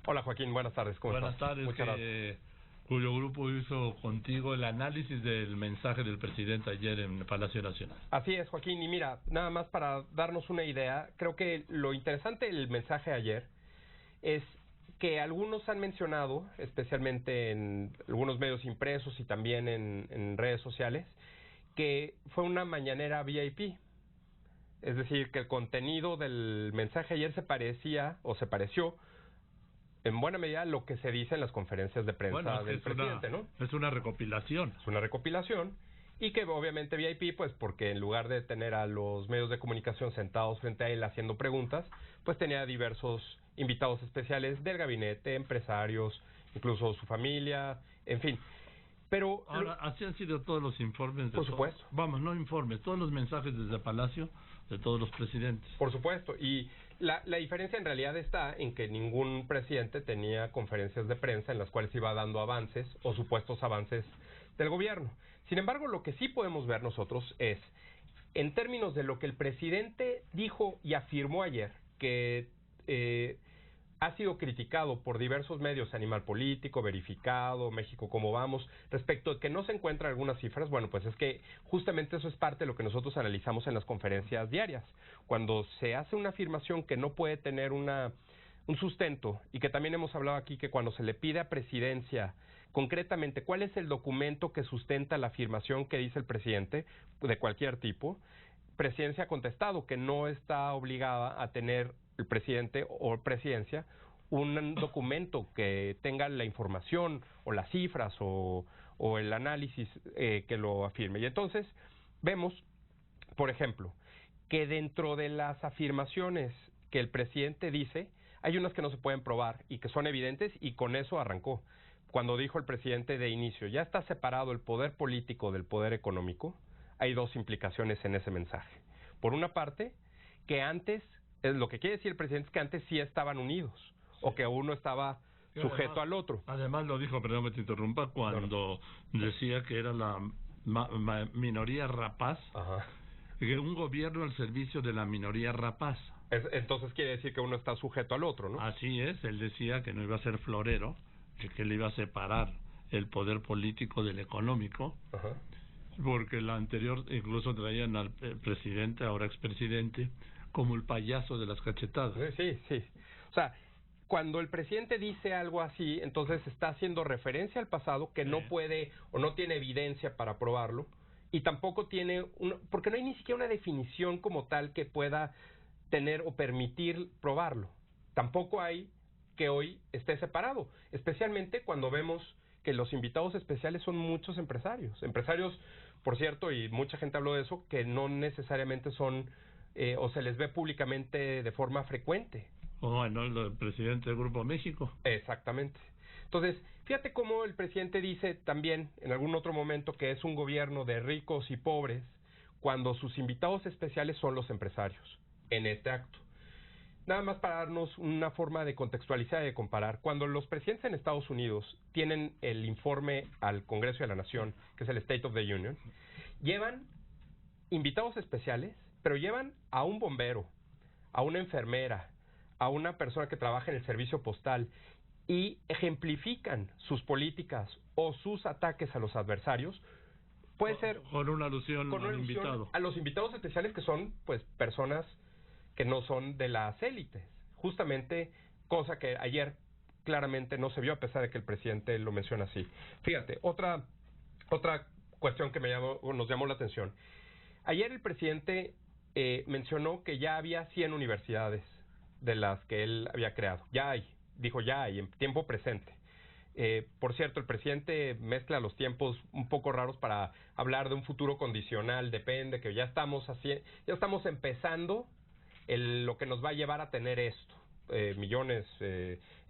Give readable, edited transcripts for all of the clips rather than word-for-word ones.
Hola Joaquín, buenas tardes. ¿Cómo Buenas estás? tardes. Muchas gracias. Cuyo grupo hizo contigo el análisis del mensaje del presidente ayer en el Palacio Nacional. Así es, Joaquín, y mira, nada más para darnos una idea, creo que lo interesante del mensaje de ayer es que algunos han mencionado, especialmente en algunos medios impresos y también en redes sociales, que fue una mañanera VIP. Es decir, que el contenido del mensaje ayer se pareció en buena medida lo que se dice en las conferencias de prensa del presidente, ¿no? Es una recopilación. Es una recopilación y que obviamente VIP, pues porque en lugar de tener a los medios de comunicación sentados frente a él haciendo preguntas, pues tenía diversos invitados especiales del gabinete, empresarios, incluso su familia, en fin. Pero ahora, así han sido todos los informes. Por supuesto. No informes, todos los mensajes desde Palacio de todos los presidentes. Por supuesto, y la diferencia en realidad está en que ningún presidente tenía conferencias de prensa en las cuales iba dando avances o supuestos avances del gobierno. Sin embargo, lo que sí podemos ver nosotros es, en términos de lo que el presidente dijo y afirmó ayer, que ha sido criticado por diversos medios, Animal Político, Verificado, México Cómo Vamos, respecto de que no se encuentran algunas cifras. Bueno, pues es que justamente eso es parte de lo que nosotros analizamos en las conferencias diarias. Cuando se hace una afirmación que no puede tener un sustento, y que también hemos hablado aquí que cuando se le pide a presidencia concretamente cuál es el documento que sustenta la afirmación que dice el presidente, de cualquier tipo, presidencia ha contestado que no está obligada a tener el presidente o presidencia un documento que tenga la información o las cifras o el análisis que lo afirme. Y entonces vemos, por ejemplo, que dentro de las afirmaciones que el presidente dice, hay unas que no se pueden probar y que son evidentes, y con eso arrancó. Cuando dijo el presidente de inicio, ya está separado el poder político del poder económico, hay dos implicaciones en ese mensaje. Por una parte, que antes, lo que quiere decir el presidente es que antes sí estaban unidos, sí, o que uno estaba sujeto al otro. Además lo dijo, perdón que te interrumpa, cuando decía que era la minoría rapaz. Ajá. Que un gobierno al servicio de la minoría rapaz. Entonces quiere decir que uno está sujeto al otro, ¿no? Así es, él decía que no iba a ser florero, que él iba a separar el poder político del económico. Ajá. Porque la anterior incluso traían al presidente, ahora expresidente, como el payaso de las cachetadas. Sí. O sea, cuando el presidente dice algo así, entonces está haciendo referencia al pasado que no puede o no tiene evidencia para probarlo, y tampoco tiene porque no hay ni siquiera una definición como tal que pueda tener o permitir probarlo. Tampoco hay que hoy esté separado, especialmente cuando vemos que los invitados especiales son muchos empresarios, por cierto, y mucha gente habló de eso, que no necesariamente son o se les ve públicamente de forma frecuente. Bueno, el presidente del Grupo México. Exactamente. Entonces, fíjate cómo el presidente dice también en algún otro momento que es un gobierno de ricos y pobres, cuando sus invitados especiales son los empresarios, en este acto. Nada más para darnos una forma de contextualizar y de comparar. Cuando los presidentes en Estados Unidos tienen el informe al Congreso de la Nación, que es el State of the Union, llevan invitados especiales, pero llevan a un bombero, a una enfermera, a una persona que trabaja en el servicio postal, y ejemplifican sus políticas o sus ataques a los adversarios. Puede ser con una alusión al invitado, a los invitados especiales, que son pues personas que no son de las élites, justamente, cosa que ayer claramente no se vio, a pesar de que el presidente lo menciona así. Fíjate, otra cuestión que nos llamó la atención. Ayer el presidente mencionó que ya había 100 universidades de las que él había creado. Ya hay, en tiempo presente. Por cierto, el presidente mezcla los tiempos un poco raros para hablar de un futuro condicional, depende, que ya estamos empezando lo que nos va a llevar a tener esto, millones,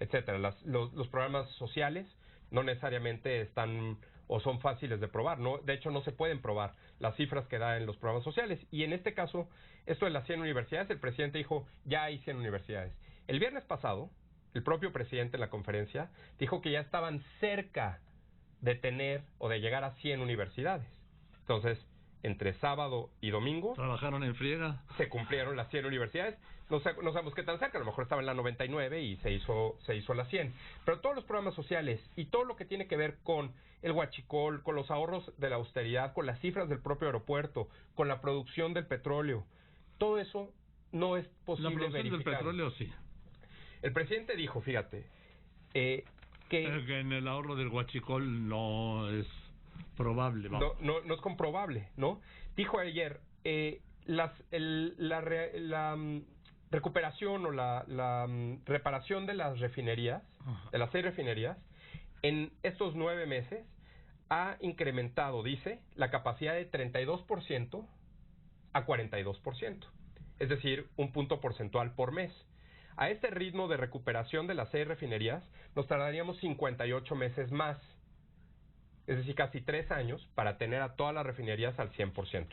etcétera. Los programas sociales no necesariamente están o son fáciles de probar, no, de hecho no se pueden probar las cifras que da en los programas sociales, y en este caso, esto de las 100 universidades, el presidente dijo, ya hay 100 universidades. El viernes pasado, el propio presidente en la conferencia dijo que ya estaban cerca de tener o de llegar a 100 universidades. Entonces, entre sábado y domingo. ¿Trabajaron en friega? Se cumplieron las 100 universidades. No sabemos qué tan cerca, a lo mejor estaba en la 99 y se hizo las 100. Pero todos los programas sociales y todo lo que tiene que ver con el huachicol, con los ahorros de la austeridad, con las cifras del propio aeropuerto, con la producción del petróleo, todo eso no es posible verificar. La producción del petróleo sí. El presidente dijo, fíjate, que en el ahorro del huachicol no es probable. No es comprobable, ¿no? Dijo ayer, la recuperación o la reparación de las refinerías, de las 6 refinerías, en estos 9 meses ha incrementado, dice, la capacidad de 32% a 42%. Es decir, un punto porcentual por mes. A este ritmo de recuperación de las 6 refinerías nos tardaríamos 58 meses más. Es decir, casi 3 años para tener a todas las refinerías al 100%.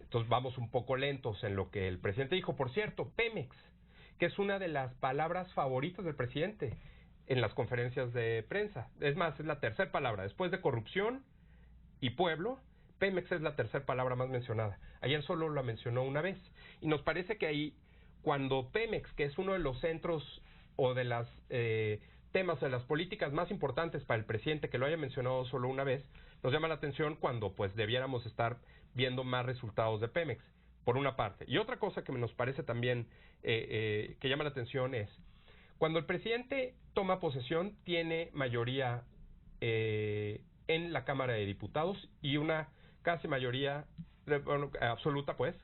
Entonces vamos un poco lentos en lo que el presidente dijo. Por cierto, Pemex, que es una de las palabras favoritas del presidente en las conferencias de prensa. Es más, es la tercera palabra. Después de corrupción y pueblo, Pemex es la tercera palabra más mencionada. Ayer solo la mencionó una vez. Y nos parece que ahí, cuando Pemex, que es uno de los centros o de las temas de las políticas más importantes para el presidente, que lo haya mencionado solo una vez, nos llama la atención cuando pues debiéramos estar viendo más resultados de Pemex, por una parte. Y otra cosa que nos parece también que llama la atención es, cuando el presidente toma posesión, tiene mayoría en la Cámara de Diputados y una casi mayoría absoluta, pues,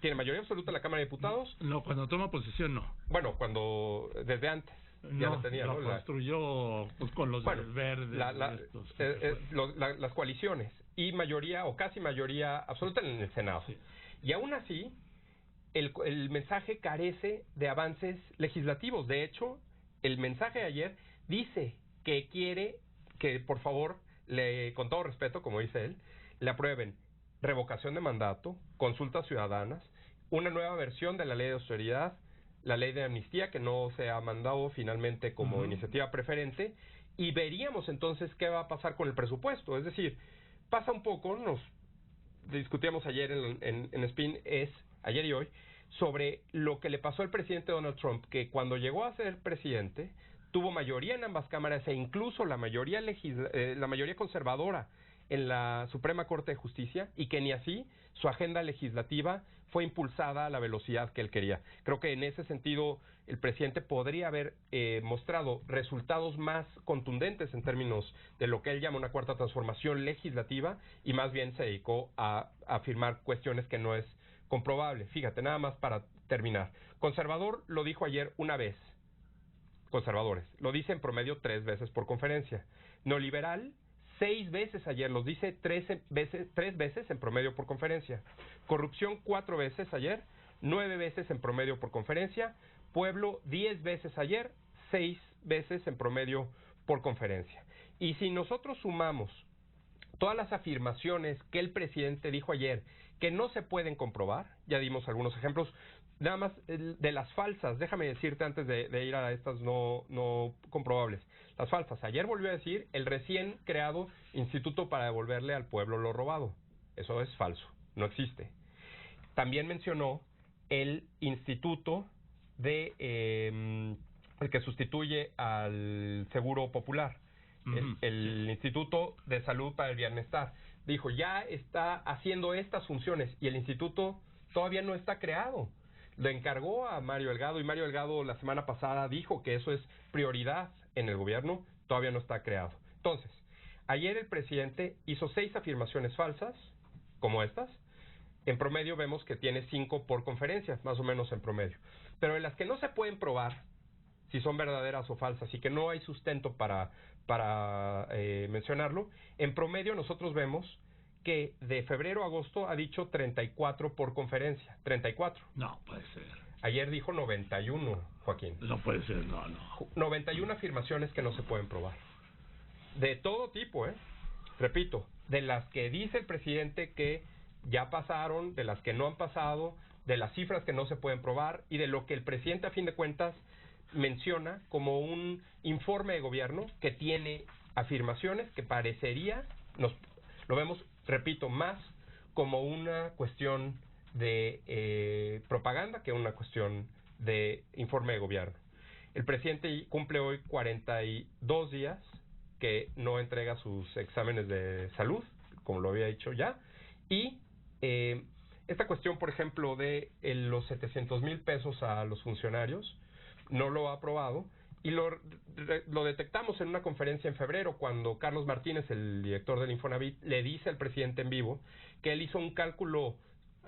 tiene mayoría absoluta en la Cámara de Diputados. No, cuando toma posesión no. Bueno, cuando desde antes. Ya lo tenía, ¿no? Construyó pues, con los verdes. Las coaliciones y mayoría o casi mayoría absoluta en el Senado. Sí. Y aún así, el mensaje carece de avances legislativos. De hecho, el mensaje de ayer dice que quiere que, por favor, con todo respeto, como dice él, le aprueben revocación de mandato, consultas ciudadanas, una nueva versión de la ley de austeridad, la ley de amnistía, que no se ha mandado finalmente como iniciativa preferente, y veríamos entonces qué va a pasar con el presupuesto. Es decir, pasa un poco, nos discutíamos ayer en Spin, ayer y hoy, sobre lo que le pasó al presidente Donald Trump, que cuando llegó a ser presidente, tuvo mayoría en ambas cámaras e incluso la mayoría conservadora en la Suprema Corte de Justicia, y que ni así su agenda legislativa fue impulsada a la velocidad que él quería. Creo que en ese sentido el presidente podría haber mostrado resultados más contundentes en términos de lo que él llama una cuarta transformación legislativa, y más bien se dedicó a afirmar cuestiones que no es comprobable. Fíjate, nada más para terminar. Conservador lo dijo ayer una vez. Conservadores. Lo dice en promedio 3 veces por conferencia. Neoliberal, 6 veces ayer, los dice 3 veces en promedio por conferencia. Corrupción 4 veces ayer, 9 veces en promedio por conferencia. Pueblo 10 veces ayer, 6 veces en promedio por conferencia. Y si nosotros sumamos todas las afirmaciones que el presidente dijo ayer que no se pueden comprobar, ya dimos algunos ejemplos, nada más de las falsas, déjame decirte antes de ir a estas no comprobables, las falsas. Ayer volvió a decir el recién creado Instituto para devolverle al pueblo lo robado. Eso es falso, no existe. También mencionó el Instituto de el que sustituye al Seguro Popular, el Instituto de Salud para el Bienestar. Dijo, ya está haciendo estas funciones y el instituto todavía no está creado. Le encargó a Mario Delgado, y Mario Delgado la semana pasada dijo que eso es prioridad en el gobierno, todavía no está creado. Entonces, ayer el presidente hizo 6 afirmaciones falsas, como estas. En promedio vemos que tiene 5 por conferencia, más o menos en promedio. Pero en las que no se pueden probar si son verdaderas o falsas y que no hay sustento para mencionarlo, en promedio nosotros vemos que de febrero a agosto ha dicho 34 por conferencia. 34. No puede ser. Ayer dijo 91, Joaquín. No puede ser, no. 91 afirmaciones que no se pueden probar. De todo tipo, repito, de las que dice el presidente que ya pasaron, de las que no han pasado, de las cifras que no se pueden probar y de lo que el presidente a fin de cuentas menciona como un informe de gobierno que tiene afirmaciones que parecería, lo vemos, repito, más como una cuestión de propaganda que una cuestión de informe de gobierno. El presidente cumple hoy 42 días que no entrega sus exámenes de salud, como lo había dicho ya, y esta cuestión, por ejemplo, de los 700,000 pesos a los funcionarios, no lo ha aprobado, y lo detectamos en una conferencia en febrero, cuando Carlos Martínez, el director del Infonavit, le dice al presidente en vivo que él hizo un cálculo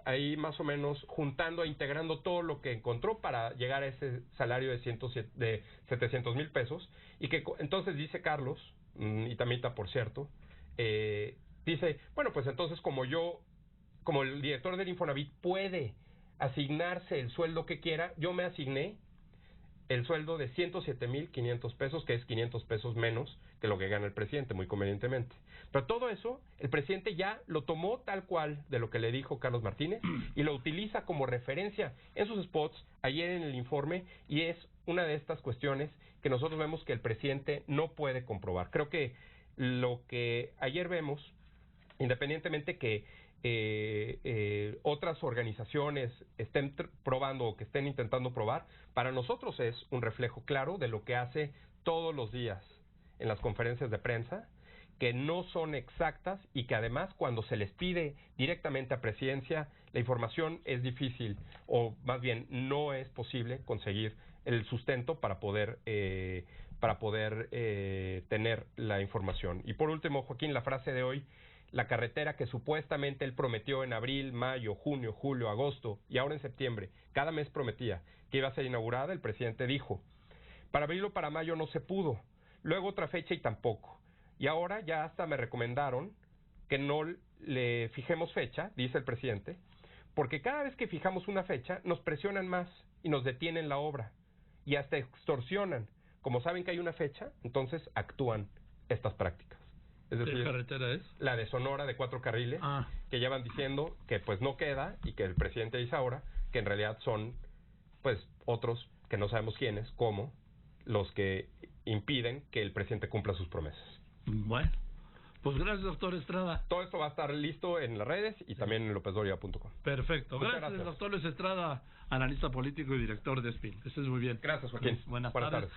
ahí más o menos juntando e integrando todo lo que encontró para llegar a ese salario de 700,000 pesos, y que entonces dice Carlos, y también está por cierto, dice, bueno, pues entonces como el director del Infonavit puede asignarse el sueldo que quiera, yo me asigné el sueldo de 107,500 pesos, que es 500 pesos menos que lo que gana el presidente, muy convenientemente. Pero todo eso, el presidente ya lo tomó tal cual de lo que le dijo Carlos Martínez y lo utiliza como referencia en sus spots, ayer en el informe, y es una de estas cuestiones que nosotros vemos que el presidente no puede comprobar. Creo que lo que ayer vemos, independientemente que otras organizaciones estén probando o que estén intentando probar, para nosotros es un reflejo claro de lo que hace todos los días en las conferencias de prensa, que no son exactas y que además cuando se les pide directamente a presidencia la información es difícil, o más bien no es posible conseguir el sustento para poder tener la información. Y por último, Joaquín, la frase de hoy: la carretera que supuestamente él prometió en abril, mayo, junio, julio, agosto y ahora en septiembre, cada mes prometía que iba a ser inaugurada, el presidente dijo, para abril o para mayo no se pudo, luego otra fecha y tampoco. Y ahora ya hasta me recomendaron que no le fijemos fecha, dice el presidente, porque cada vez que fijamos una fecha nos presionan más y nos detienen la obra y hasta extorsionan. Como saben que hay una fecha, entonces actúan estas prácticas. Es decir, ¿qué carretera es? La de Sonora, de 4 carriles, que llevan diciendo que pues no queda, y que el presidente dice ahora que en realidad son pues otros que no sabemos quiénes, como los que impiden que el presidente cumpla sus promesas. Bueno, pues gracias, doctor Estrada. Todo esto va a estar listo en las redes y también en lopezdoria.com. Perfecto. Gracias, doctor Luis Estrada, analista político y director de SPIN. Estés muy bien. Gracias, Joaquín. Buenas tardes.